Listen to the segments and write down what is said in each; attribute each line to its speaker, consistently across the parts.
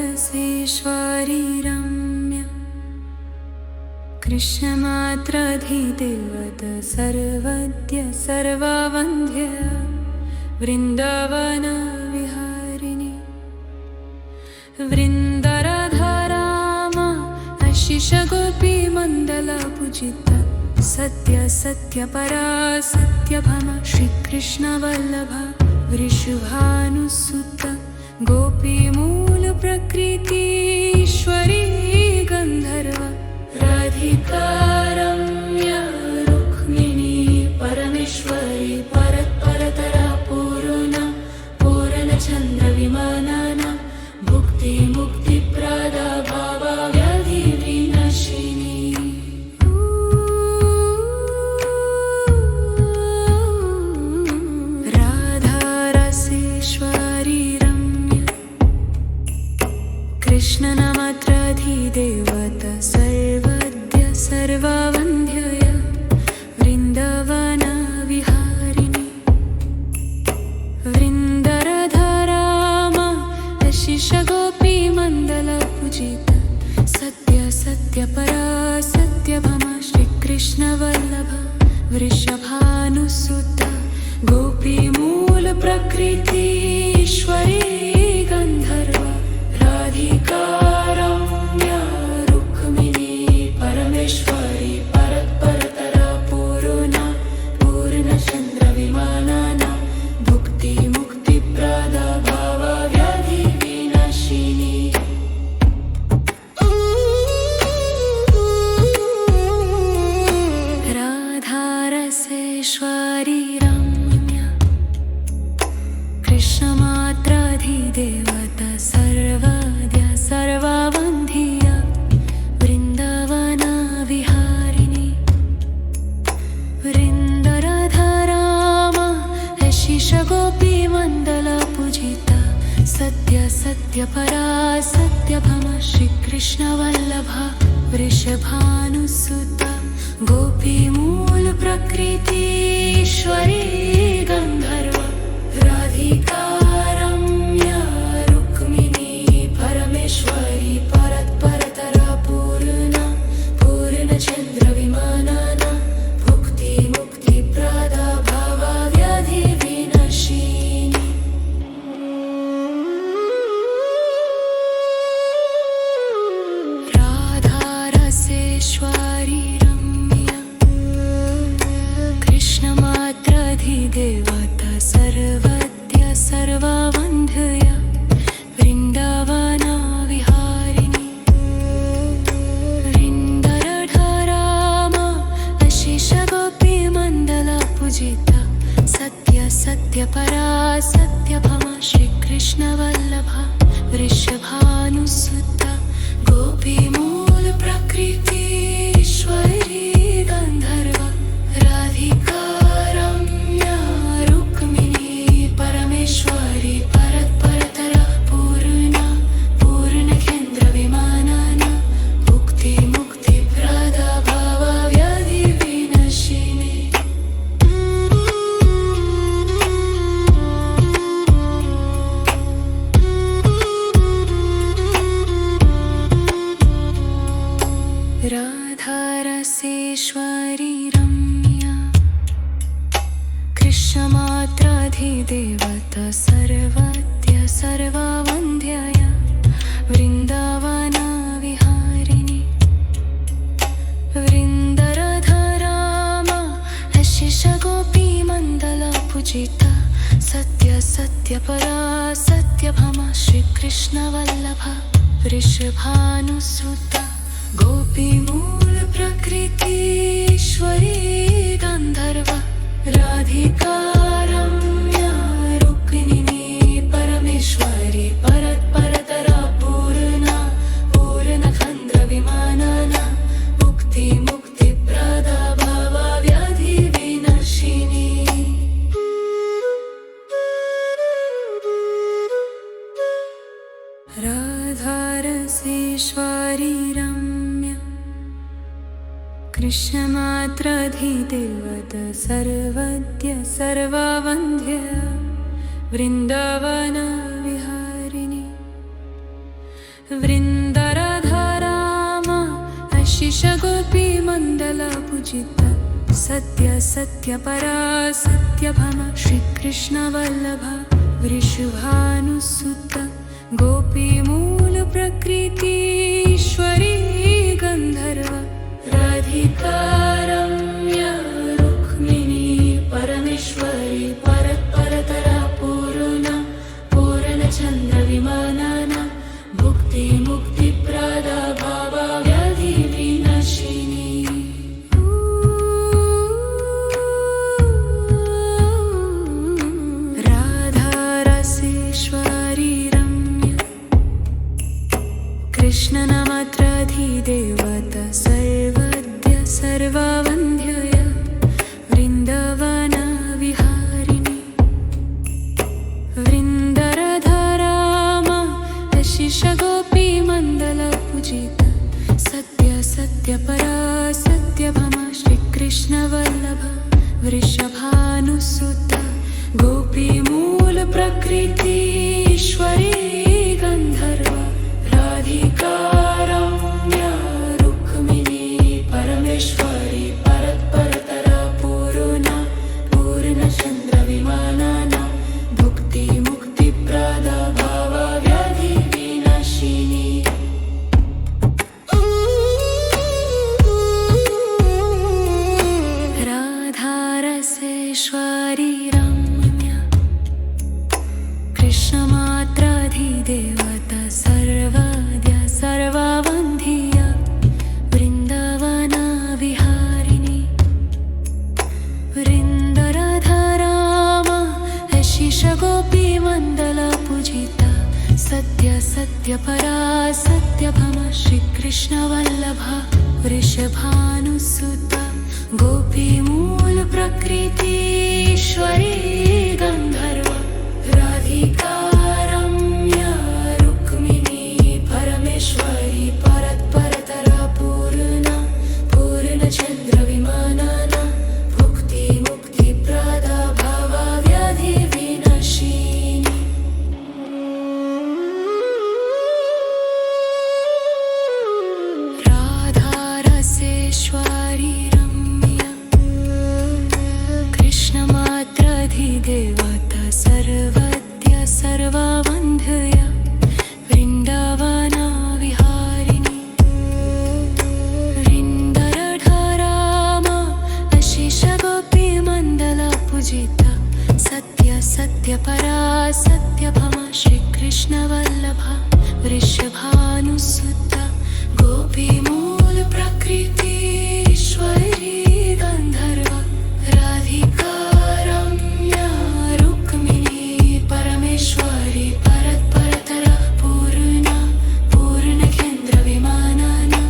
Speaker 1: राधारसेश्वरी रम्य कृष्णमात्राधिदेवत सर्वद्य सर्ववन्द्य वृन्दावन विहारिणि वृन्दराधाराम आशिष गोपी मण्डल पूजिता सत्य सत्य परा सत्यभामा श्रीकृष्ण वल्लभ वृषभानुसुत गोपी मूल प्रकृति ईश्वरी गंधर्व राधिका रम्या रुक्मिणी परमेश्वरी परतरा पूर्ण चंद्र विमानाना भुक्ति मुक्ति प्रदा भाव व्याधि विनाशिनी राधारसेश्वरी कृष्णनामात्राधिदेवत सर्वद्य सर्ववन्द्यय वृन्दावन विहारिणि वृन्दराधाराम आशिष गोपी मण्डल पूजिता सत्य सत्य परा सत्यभामा श्रीकृष्ण वल्लभ वृषभानुसुत गोपी मूल प्रकृति ईश्वरी गंधर्व राधिका रम्या रुक्मिणी परमेश्वरी परतरा पूर्ण चंद्र विमानाना भुक्ति मुक्ति प्रदा भाव व्याधि विनाशिनी राधारसेश्वरी रम्या कृष्णमात्राधिदेवत सर्वद्य सर्ववन्द्य वृन्दावन विहारिणि वृन्दराधाराम आशिष गोपी मण्डल पूजिता सत्य सत्य परा सत्यभामा श्रीकृष्ण वल्लभ वृषभानुसुत गोपी मूल प्रकृति ईश्वरी गंधर्व राधिका रम्या रुक्मिणी परमेश्वरी परतरा पूर्ण चंद्र विमानाना भुक्ति मुक्ति प्रदा भाव व्याधि विनाशिनी राधारसेश्वरी रम्या कृष्णमात्राधिदेवत सर्वद्य सर्ववन्द्य वृन्दावन विहारिणि वृन्दराधाराम आशिष गोपी मण्डल पूजिता सत्य सत्य परा सत्यभामा श्रीकृष्ण वल्लभ वृषभानुसुत गोपी मूल प्रकृति ईश्वरी गंधर्व राधिका रम्या रुक्मिणी परमेश्वरी परतरा पूर्ण केन्द्र विमानाना भुक्ति मुक्ति प्रदा भाव व्याधि विनाशिनी राधारसेश्वरी रम्या कृष्णमात्राधिदेवत सर्वद्य सर्ववन्द्यय वृन्दावन विहारिणि वृन्दराधाराम आशिष गोपी मण्डल पूजिता सत्य सत्य परा सत्यभामा श्रीकृष्ण वल्लभ वृषभानुसुत गोपी मूल प्रकृति ईश्वरी गंधर्व राधिका रम्या रुक्मिणी परमेश्वरी परतरा पूर्ण चंद्र विमानाना भुक्ति मुक्ति प्रदा भाव व्याधि विनाशिनी राधारसेश्वरी रम्या कृष्णमात्राधिदेवत सर्वद्य सर्ववन्द्य वृन्दावन विहारिणि वृन्दराधाराम आशिष गोपी मण्डल पूजिता सत्य सत्य परा सत्यभामा श्रीकृष्ण वल्लभा वृषभानुसुत गोपी मूल प्रकृति ईश्वरी गंधर्व राधिका रम्या रुक्मिणी परमेश्वरी परतरा पूर्णचन्द्र विमानाना भुक्ति मुक्ति प्रदा भावा व्याधि विनाशिनी कृष्णनामात्राधिदेवत सर्वद्य सर्ववन्द्य वृन्दावन विहारिणि वृन्दराधाराम आशिष गोपी मण्डल पूजिता सत्य सत्य परा सत्यभामा श्रीकृष्ण वल्लभ वृषभानुसुत गोपी मूल प्रकृति ईश्वरी गंधर्व राधिका रम्या रुक्मिणी परमेश्वरी परतरा पूर्णचन्द्र विमानाना भुक्ति मुक्ति प्रदा भावा व्याधि विनाशिनी राधारसेश्वरी रम्या कृष्णमात्राधिदेवता सर्वद्य सर्ववन्द्य वृन्दावन विहारिणि वृन्दराधाराम आशिष गोपी मण्डल पूजिता सत्य सत्य परा सत्यभामा श्रीकृष्ण वल्लभा वृषभानुसुत गोपी मूल प्रकृति ईश्वरी गंधर्व राधिका रम्या रुक्मिणी परमेश्वरी परतरा पूर्णचन्द्र विमानाना भुक्ति मुक्ति प्रदा भावा व्याधि विनाशिनी राधारसेश्वरी रम्या कृष्णमात्राधिदेवता सर्वद्य सर्ववन्द्य वृन्दावन विहारिणि वृन्दराधाराम आशिष गोपी मण्डल पूजिता सत्य सत्य परा सत्यभामा श्रीकृष्ण वल्लभा वृषभानुसुत गोपी मूल प्रकृति ईश्वरी गंधर्व राधिका रम्या रुक्मिणी परमेश्वरी परतरा पूर्णचन्द्र विमानाना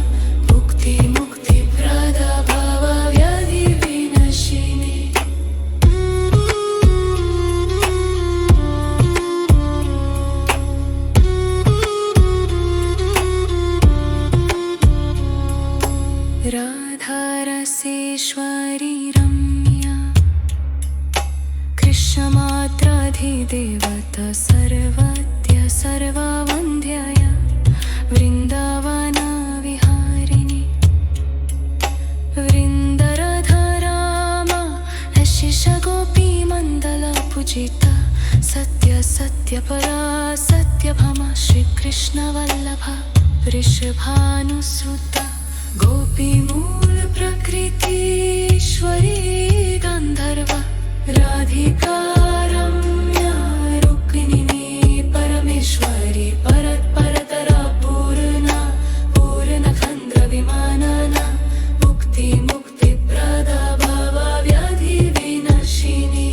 Speaker 1: भुक्ति मुक्ति प्रदा भावा व्याधि विनाशिनी राधारसेश्वरी रम्या कृष्णमात्राधिदेवता सर्वद्य सर्ववन्द्य वृन्दावन विहारिणि वृन्दराधाराम आशिष गोपी मण्डल पूजिता सत्य सत्य परा सत्यभामा श्रीकृष्ण वल्लभा वृषभानुसुत गोपी मूल प्रकृति ईश्वरी गंधर्व राधिका रम्या रुक्मिणी परमेश्वरी परतरा पूर्णचन्द्र विमानाना भुक्ति मुक्ति प्रदा भावा व्याधि विनाशिनी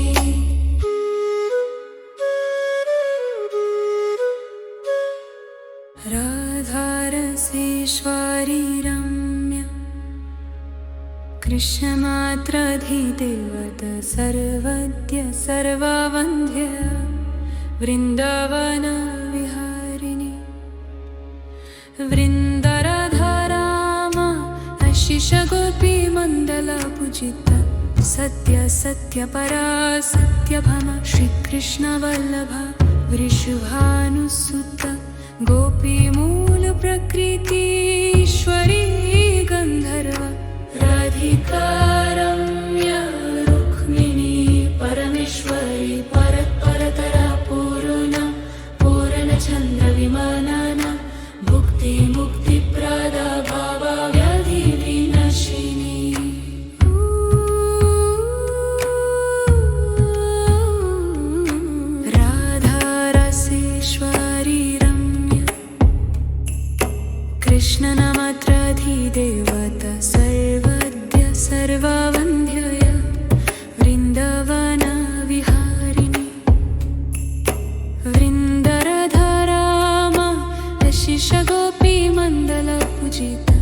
Speaker 1: राधारसेश्वरी रम्या कृष्णमात्राधिदेवत सर्वद्य सर्ववन्द्य वृन्दावन विहारिणि वृन्दराधाराम आशिष गोपी मण्डला पूजिता सत्य सत्य परा सत्यभामा श्रीकृष्णवल्लभा वृषभानुसुता गोपीमूल प्रकृतीश्वरी गन्धर्वा राधिका रम्या रुक्मिणी परमेश्वरी परतरा पूर्णा पूर्णचन्द्रविमानाना भुक्ति मुक्तिप्रदा भावाव्याधि विनाशिनी राधारसेश्वरी रम्या कृष्णनामात्राधिदेवता सर्वद्य सर्ववन्ध्यया वृन्दावना विहारिणी वृन्दरधरामा शिशगोपी मण्डला पूजिता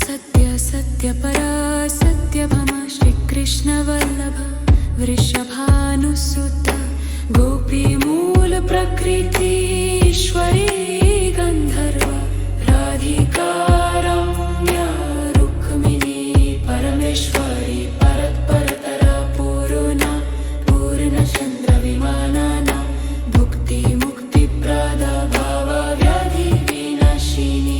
Speaker 1: सत्य सत्य परा सत्यभामा श्रीकृष्णवल्लभा वृषभानुसुता गोपीमूल प्रकृतीश्वरी गन्धर्वा राधिका रम्या रुक्मिणी परमेश्वरी परतरा पूर्णा पूर्णचन्द्रविमानाना भुक्ति मुक्तिप्रदा भावाव्याधि विनाशिनी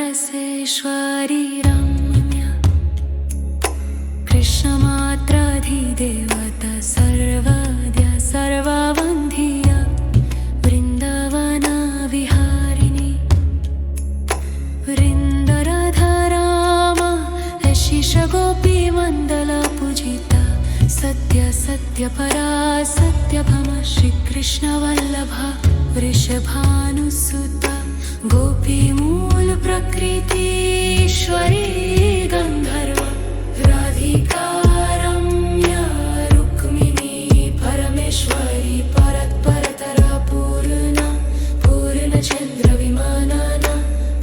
Speaker 1: राधारसेश्वरी रम्या कृष्णमात्राधिदेवता सर्वद्या सर्ववन्ध्यया वृन्दावना विहारिणी वृन्दरधरामा शिशगोपी मण्डला पूजिता सत्य सत्य परा सत्यभामा श्रीकृष्णवल्लभा वृषभानुसुता गोपीमूल प्रकृतीश्वरी गन्धर्वा राधिका रम्या रुक्मिणी परमेश्वरी परतरा पूर्णा पूर्णचन्द्रविमानाना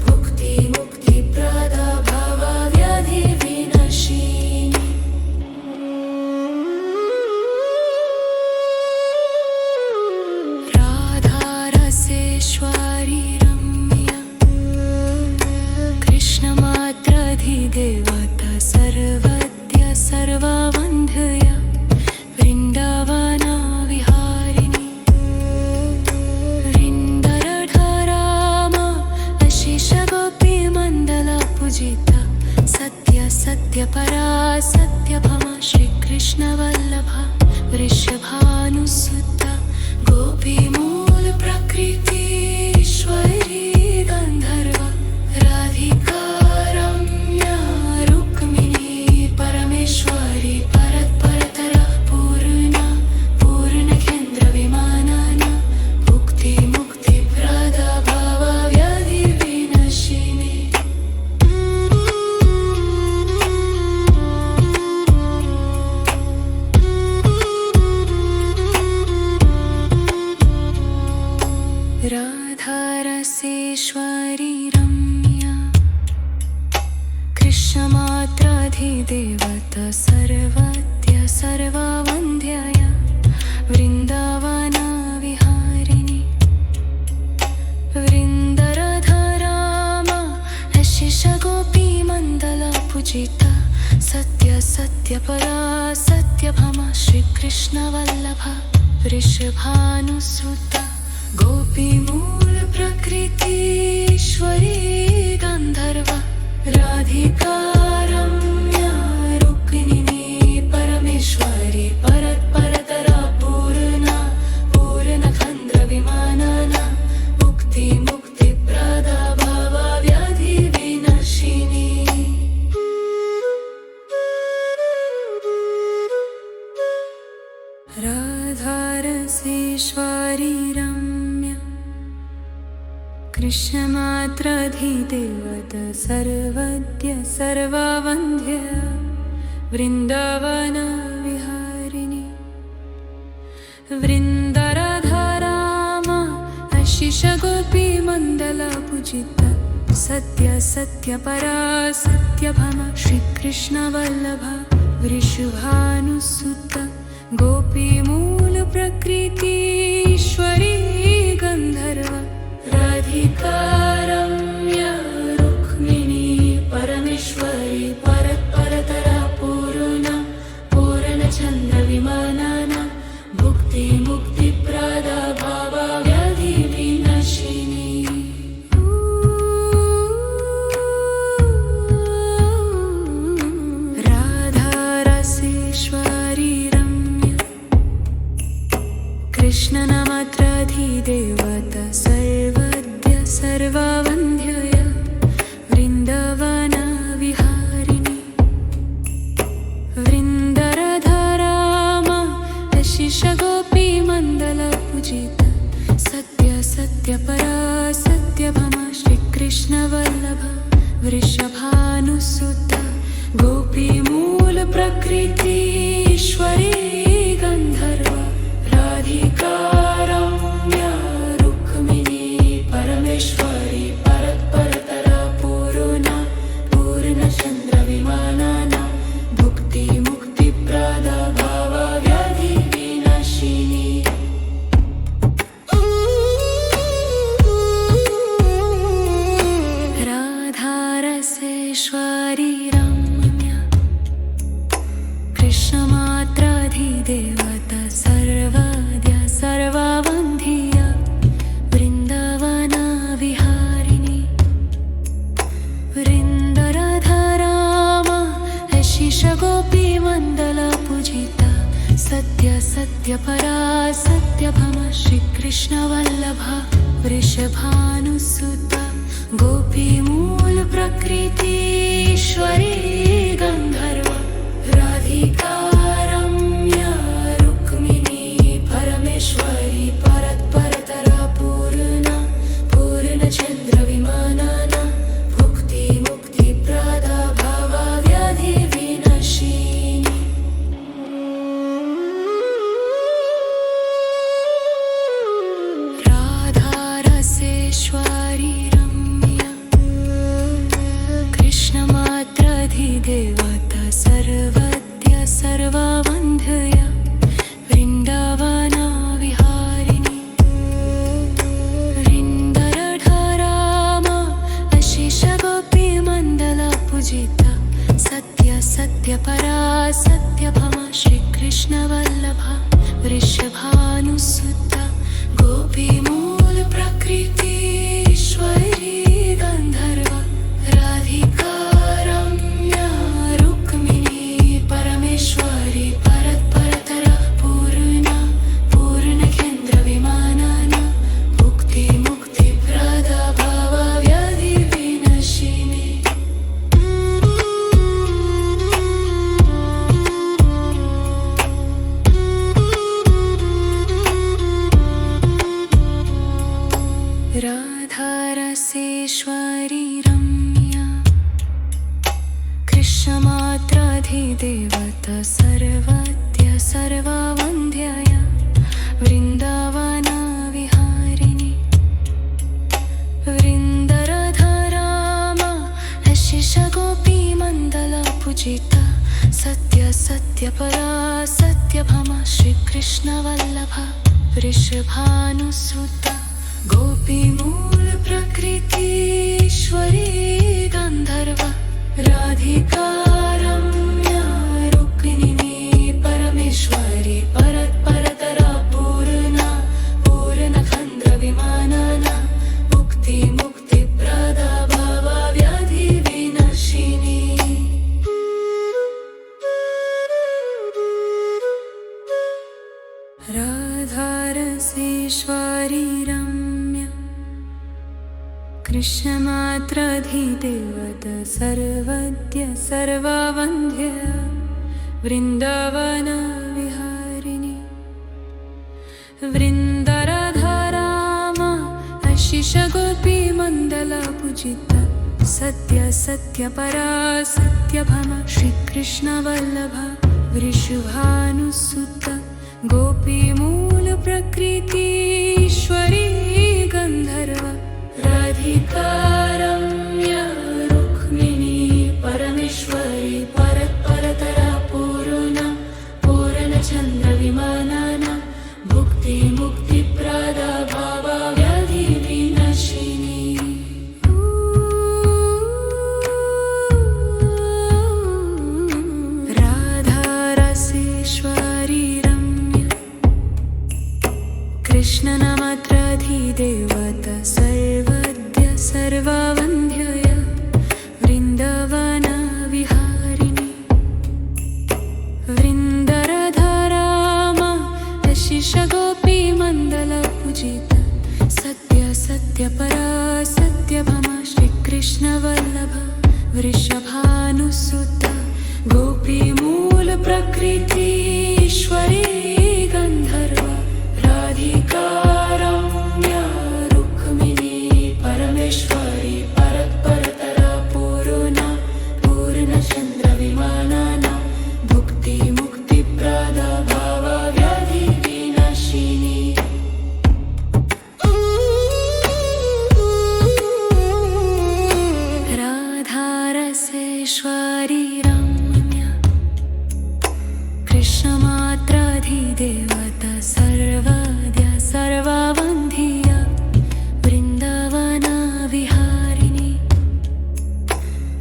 Speaker 1: भुक्ति मुक्तिप्रदा भावाव्याधि विनाशिनी राधारसेश्वरी रम्या कृष्णमात्राधिदेवता सर्वद्य सर्ववन्ध्यया वृन्दावना विहारिणी वृन्दरधरामा शिशगोपी मण्डला पूजिता सत्य सत्य परा सत्यभामा श्रीकृष्णवल्लभा वृषभानुसुता गोपीमूल प्रकृतीश्वरी गन्धर्वा राधिका रम्या रुक्मिणी परमेश्वरी परतरा पूर्णा पूर्णचन्द्रविमानाना भुक्ति मुक्तिप्रदा भावाव्याधि विनाशिनी राधारसेश्वरी रम्या कृष्णमात्राधिदेवता सर्वद्य सर्ववन्ध्यया वृन्दावना विहारिणी वृन्दरधरामा शिशगोपी मण्डला पूजिता सत्य सत्य परा सत्यभामा श्रीकृष्णवल्लभा वृषभानुसुता गोपीमूल प्रकृतीश्वरी गन्धर्वा राधिका रम्या रुक्मिणी परमेश्वरी परतरा पूर्णा पूर्णचन्द्रविमानाना भुक्ति मुक्तिप्रदा भावाव्याधि विनाशिनी राधारसेश्वरी रम्या कृष्णमात्राधिदेवता सर्वद्य सर्ववन्ध्यया वृन्दावना विहारिणी वृन्दरधरामा शिशगोपी मण्डला पूजिता सत्य सत्य परा सत्यभामा श्रीकृष्णवल्लभा वृषभानुसुता गोपीमूल प्रकृतीश्वरी गन्धर्वा राधिका कृष्णनामात्राधिदेवता सर्वद्य सर्ववन्ध्यय वृन्दवनविहारिणि वृन्दरधरामा यशिषगोपीमण्डलपूजिता सत्य सत्यपरा सत्यभामा श्रीकृष्णवल्लभा वृषभानुसुता गोपीमूलप्रकृति ईश्वरी गन्धर्वा राधिका रम्या रुक्मिणी परमेश्वरी परत्परतरा पूर्णा पूर्णचन्द्रविमानना भुक्तिमुक्तिप्रदा भावव्याधिविनाशिनी राधारसेश्वरी रम्या कृष्णमात्राधिदेवता सर्वद्या सर्ववन्ध्या वृन्दवनविहारिणि वृन्दरधरामा यशिषगोपीमण्डलपूजिता सत्य सत्यपरा सत्यभामा श्रीकृष्णवल्लभा वृषभानुसुता गोपीमूलप्रकृति ईश्वरी गन्धर्वा राधिका रम्या रुक्मिणी परमेश्वरी परत्परतरा पूर्णा पूर्णचन्द्रविमानना भुक्तिमुक्तिप्रदा भावव्याधिविनाशिनी राधारसेश्वरी रम्या कृष्णमात्राधिदेवता सर्वद्य सर्ववन्ध्यया वृन्दवनविहारिणि वृन्दरधरामा यशिषगोपीमण्डलपूजिता सत्य सत्यपरा सत्यभामा श्रीकृष्णवल्लभा वृषभानुसुता गोपीमूलप्रकृति ईश्वरी गन्धर्वा राधिका रम्या रुक्मिणी परमेश्वरी परत्परतरा पूर्णा पूर्णकेन्द्रविमानना भुक्तिमुक्तिप्रदा भावव्याधिविनाशिनी राधारसेश्वरी रम्या कृष्णमात्राधिदेवता सर्वद्य सर्ववन्ध्यया वृन्दवनविहारिणि वृन्दरधरामा यशिषगोपीमण्डलपूजिता सत्य सत्यपरा सत्यभामा श्रीकृष्णवल्लभा वृषभानुसुता गोपीमूलप्रकृति ईश्वरी गन्धर्वा राधिका रम्या रुक्मिणी परमेश्वरी परत्परतरा पूर्णा पूर्णचन्द्रविमानना भुक्तिमुक्तिप्रदा भावव्याधिविनाशिनी राधारसेश्वरी रम्या कृष्णमात्राधिदेवता सर्वद्य सर्ववन्ध्यया वृन्दवनविहारिणि वृन्दरधरामा यशिषगोपीमण्डलपूजिता सत्य सत्यपरा सत्यभामा श्रीकृष्णवल्लभा वृषभानुसुता गोपीमूलप्रकृति ईश्वरी गन्धर्वा राधिका रम्या रुक्मिणी परमेश्वरी परत्परतरा पूर्णा पूर्णचन्द्रविमानना भुक्तिमुक्तिप्रदा भावव्याधिविनाशिनी राधारसेश्वरी रम्या कृष्णनामात्राधिदेवता सर्वद्य सर्ववन्ध्यया वृन्दवनविहारिणि वृन्दरधरामा यशिषगोपीमण्डलपूजिता वृषभानुसुता गोपीमूल प्रकृति ईश्वरी गन्धर्व राधिका रम्या रुक्मिणी परमेश्वरी परत्परतरा पूर्णा पूर्णचन्द्र विमानाना भुक्ति मुक्तिप्रदा भावव्याधि विनाशिनी राधारसेश्वरी रम्या कृष्णमात्राधिदेवता सर्वाद्या सर्ववन्ध्या वृन्दावना विहारिणी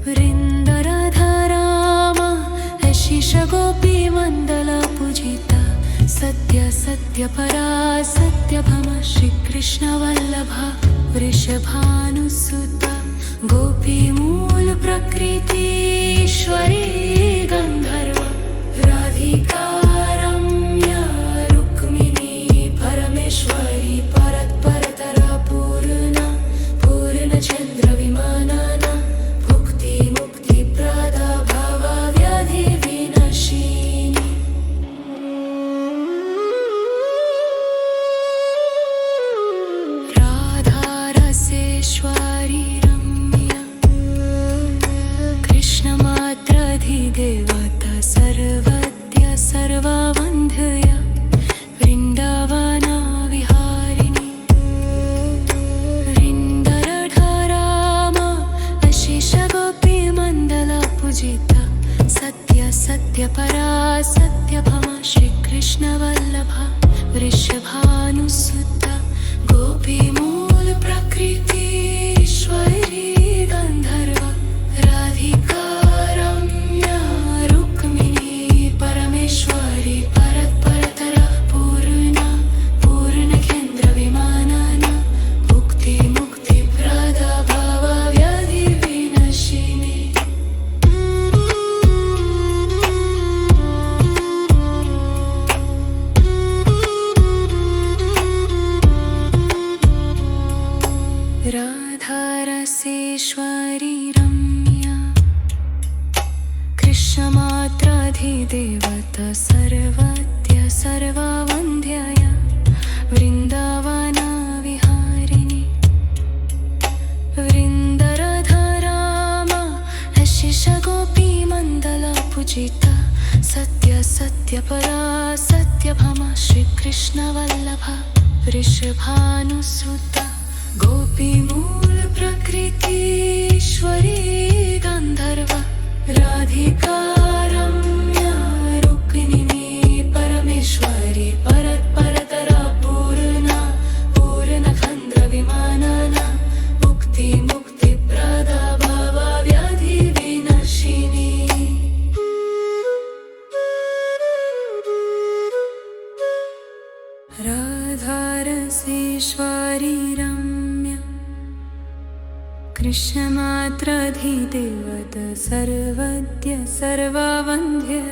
Speaker 1: वृन्दराधारामा शिशगोपीमण्डला पूजिता सत्य सत्यपरा सत्यभामा श्रीकृष्णवल्लभा वृषभानुसुता गोपीमूल प्रकृति ईश्वरी गन्धर्व राधिका रम्या रुक्मिणी परमेश्वरी परत्परतरा पूर्णा पूर्णचन्द्र विमानाना भुक्ति मुक्तिप्रदा भावव्याधि विनाशिनी राधारसेश्वरी कृष्णमात्राधिदेवता सर्वद्या सर्ववन्ध्या वृन्दावना विहारिणी वृन्दराधारामा अशिषगोपीमण्डला पूजिता सत्य सत्यपरा सत्यभामा श्रीकृष्णवल्लभा वृषभानुसुता गोपीमूल प्रकृति ईश्वरी गन्धर्व राधिका रम्या रुक्मिणी परमेश्वरी परत्परतरा पूर्णा पूर्णकेन्द्र विमानाना भुक्ति मुक्तिप्रदा भावव्याधि विनाशिनी राधारसेश्वरी रम्या कृष्णमात्राधिदेवता सर्वद्या सर्ववन्ध्या वृन्दावना विहारिणी वृन्दराधारामा शिशगोपीमण्डला पूजिता सत्य सत्यपरा सत्यभामा श्रीकृष्णवल्लभा वृषभानुसुता गोपीमूल प्रकृति ईश्वरी गन्धर्व राधिका रम्या रुक्मिणी परमेश्वरी परत्परतरा पूर्णा पूर्णचन्द्र विमानाना भुक्ति मुक्तिप्रदा भावव्याधि विनाशिनी राधारसेश्वरी रम्या कृष्णमात्राधिदेवता सर्वद्या सर्ववन्ध्या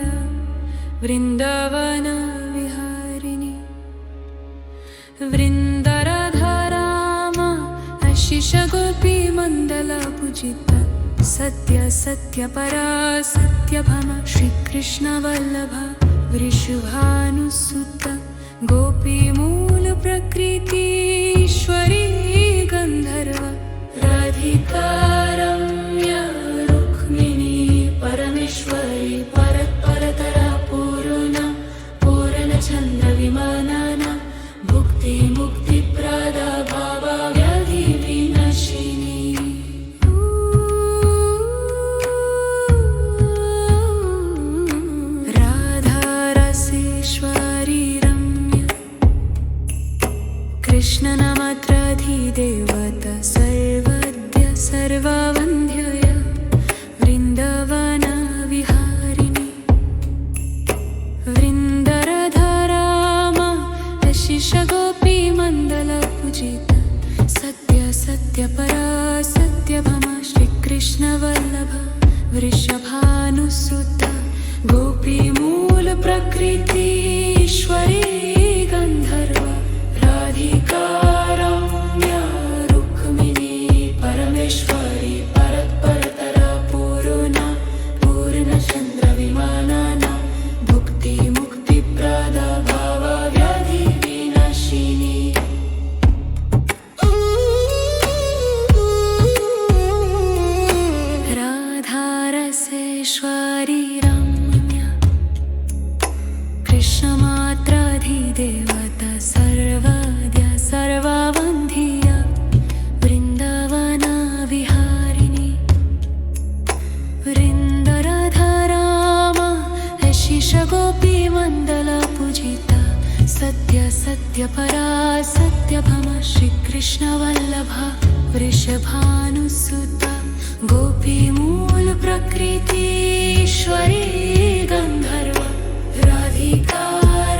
Speaker 1: वृन्दावना विहारिणी वृन्दराधारामा शिशगोपीमण्डला पूजिता सत्य सत्यपरा सत्यभामा श्रीकृष्णवल्लभा वृषभानुसुता गोपीमूल प्रकृति ईश्वरी गन्धर्व राधिका रम्या रुक्मिणी परमेश्वरी परत्परतरा पूर्णा पूर्णचन्द्र विमानाना भुक्ति मुक्तिप्रदा भावव्याधि विनाशिनी राधारसेश्वरी कृष्णनामात्राधिदेवता सर्वद्या सर्ववन्ध्या वृन्दावना विहारिणी वृन्दराधारामा शिशगोपीमण्डला पूजिता सत्य सत्यपरा सत्यभामा श्रीकृष्णवल्लभा वृषभानुसुता गोपीमूल प्रकृति ईश्वरी गन्धर्व राधिका रम्या रुक्मिणी परमेश्वरी परत्परतरा सत्यभामा श्रीकृष्णवल्लभा वृषभानुसुता गोपीमूल प्रकृति ईश्वरी गन्धर्व राधिका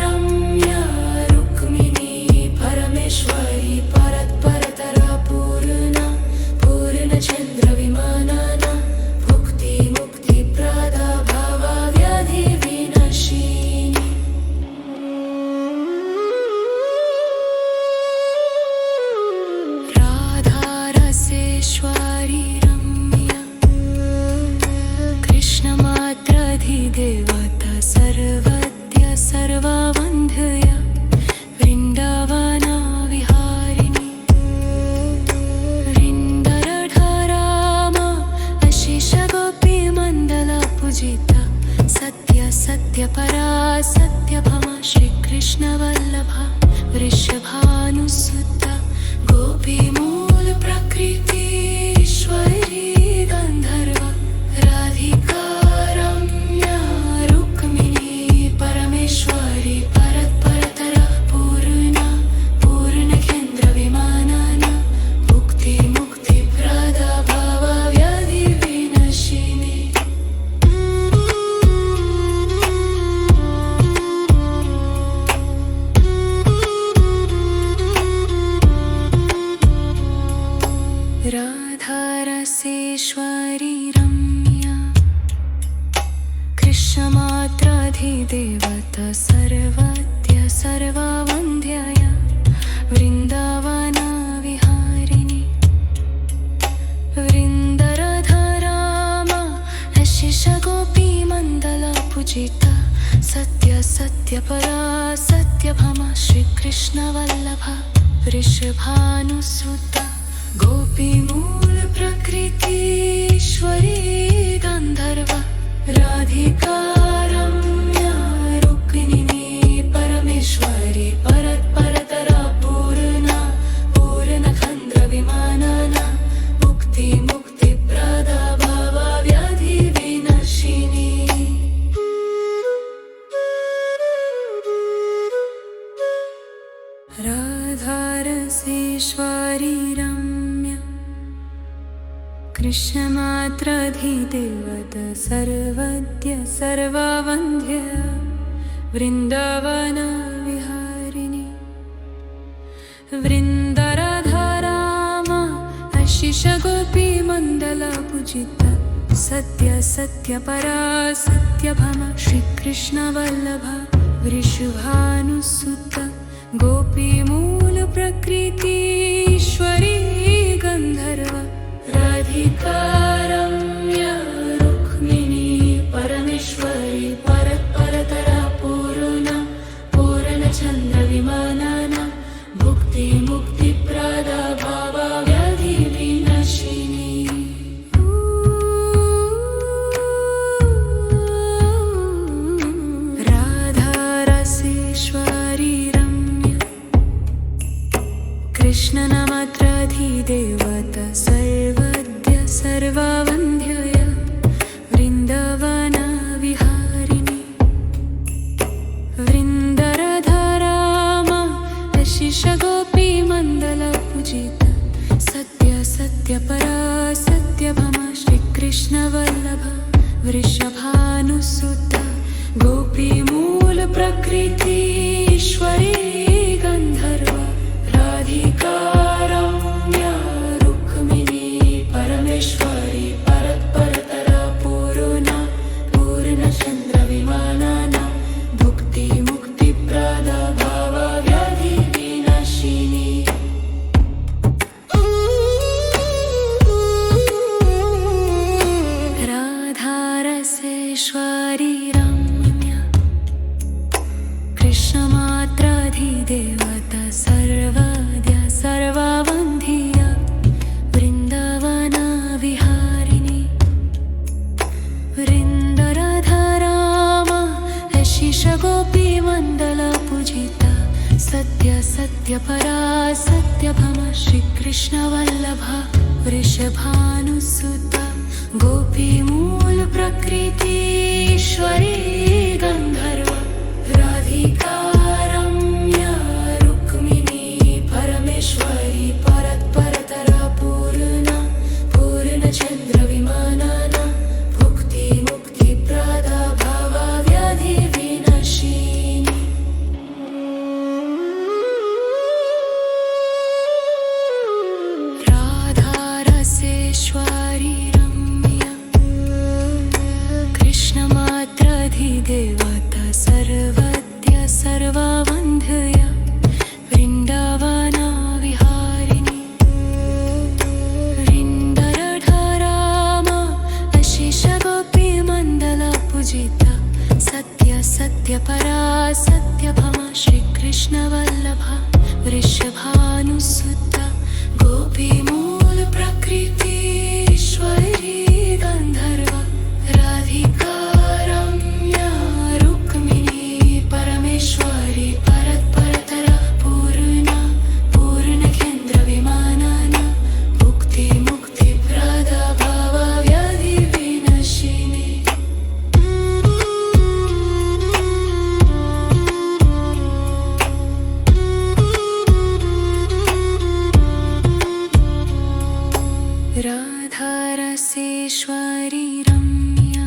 Speaker 1: रम्या रुक्मिणी परमेश्वरी परत्परतरा पूर्णा पूर्णचन्द्र विमानना भुक्ति मुक्ति प्रदा भवव्याधि विनाशिनी राधा रसेश्वरी रम्या कृष्णमात्राधिदेवता सर्वद्य सर्ववन्ध्यया वृन्दावना विहारिणी वृन्दरधरामा अशिषगोपीमण्डला पूजिता सत्य सत्यपरा सत्यभामा श्रीकृष्णवल्लभा वृषभानुसुता गोपीमूल प्रकृति ईश्वरी गन्धर्व राधिका रम्या रुक्मिणी परमेश्वरी परत्परतरा पूर्णा पूर्णकेन्द्र विमानना भुक्ति मुक्ति प्रदा भवव्याधि विनाशिनी राधा रसेश्वरी रम्या कृष्णमात्राधिदेवता सर्वद्य सर्ववन्ध्यया वृन्दावना विहारिणी वृन्दरधरामा अशिषगोपीमण्डला पूजिता सत्य सत्यपरा सत्यभामा श्रीकृष्णवल्लभा वृषभानुसुता गोपीमूल प्रकृति ईश्वरी गन्धर्व राधिका रम्या रुक्मिणी परमेश्वरी परत्परतरा पूर्णा पूर्णचन्द्र विमानना भुक्ति मुक्ति प्रदा भवव्याधि विनाशिनी राधा रसेश्वरी रम्या कृष्णमात्राधिदेवता सर्वद्य सर्ववन्ध्यया वृन्दावना विहारिणी वृन्दरधरामा अशिषगोपीमण्डला पूजिता सत्य सत्यपरा सत्यभामा श्रीकृष्णवल्लभा वृषभानुसुता गोपीमूल प्रकृति ईश्वरी गन्धर्व राधिका रम्या रुक्मिणी परमेश्वरी परत्परतरा पूर्णा पूर्णचन्द्र विमानना भुक्ति मुक्ति प्रदा भवव्याधि विनाशिनी राधा रसेश्वरी कृष्णनामात्राधिदेवता सर्वद्य सर्ववन्ध्यया वृन्दावना विहारिणी वृन्दरधरामा अशिषगोपीमण्डला पूजिता सत्य सत्यपरा सत्यभामा श्रीकृष्णवल्लभा वृषभानुसुता गोपीमूल प्रकृति ईश्वरी गन्धर्व राधिका रम्या रुक्मिणी परमेश्वरी परत्परतरा पूर्णा पूर्णचन्द्र विमानना भुक्ति मुक्ति प्रदा भवव्याधि विनाशिनी राधा रसेश्वरी रम्या कृष्णमात्राधिदेवता सर्वद्य सर्ववन्ध्यया वृन्दावना विहारिणी वृन्दरधरामा अशिषगोपीमण्डला पूजिता सत्य सत्यपरा सत्यभामा श्रीकृष्णवल्लभा वृषभानुसुता गोपीमूल प्रकृति ईश्वरी गन्धर्व राधिका रम्या रुक्मिणी राधारसेश्वरी रम्या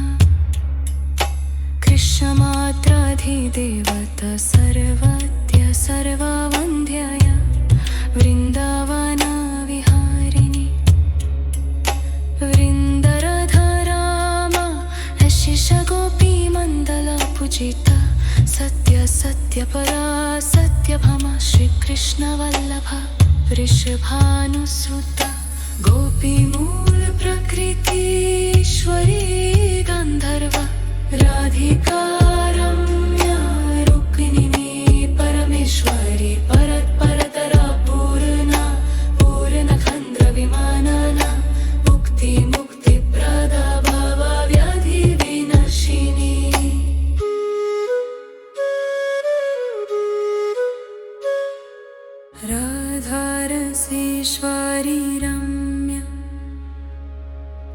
Speaker 1: कृष्णमात्राधिदेवता सर्वद्य सर्ववन्द्यया वृन्दावनविहारिणि वृन्दरधरामा यशिषगोपीमण्डलपूजिता सत्य सत्यपरा सत्यभामा श्रीकृष्णवल्लभा वृषभानुसुता गोपीमूलप्रकृतीश्वरी गन्धर्वा राधिका रम्या रुक्मिणी परमेश्वरी परतरा पूर्णा पूर्णखण्डविमानना मुक्तिप्रदा भवव्याधिविनाशिनी राधारसेश्वरी रम्या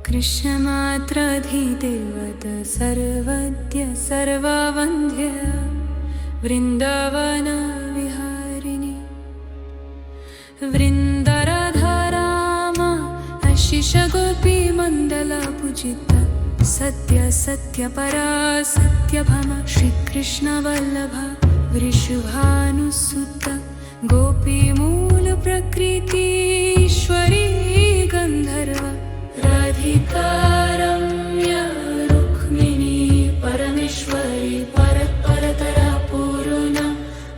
Speaker 1: कृष्णमात्राधिदेवता सर्वद्य सर्ववन्द्यया वृन्दावनविहारिणि वृन्दरधरामा यशिषगोपीमण्डलपूजिता सत्य सत्यपरा सत्यभामा श्रीकृष्णवल्लभा वृषभानुसुता गोपीमूलप्रकृतीश्वरी गन्धर्वा राधिका रम्या रुक्मिणी परमेश्वरी परतरा पूर्णा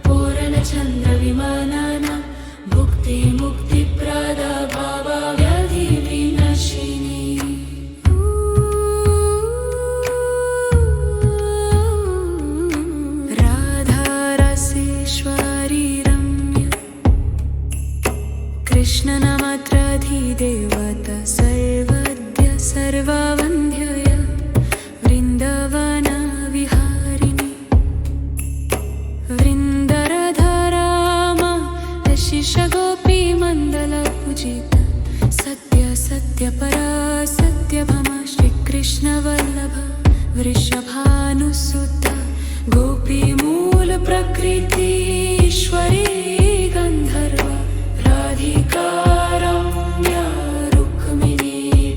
Speaker 1: पूर्णचन्द्रविमानना मुक्तिप्रदा भवव्याधिविनाशिनी राधारसेश्वरी रम्या कृष्णनामात्राधिदेवता सर्वद्य सर्ववन्द्यया वृन्दावनविहारिणि वृन्दरधरामा यशिषगोपीमण्डलपूजिता सत्य सत्यपरा सत्यभामा श्रीकृष्णवल्लभा वृषभानुसुता गोपीमूलप्रकृतीश्वरी गन्धर्वा राधिका रम्या रुक्मिणी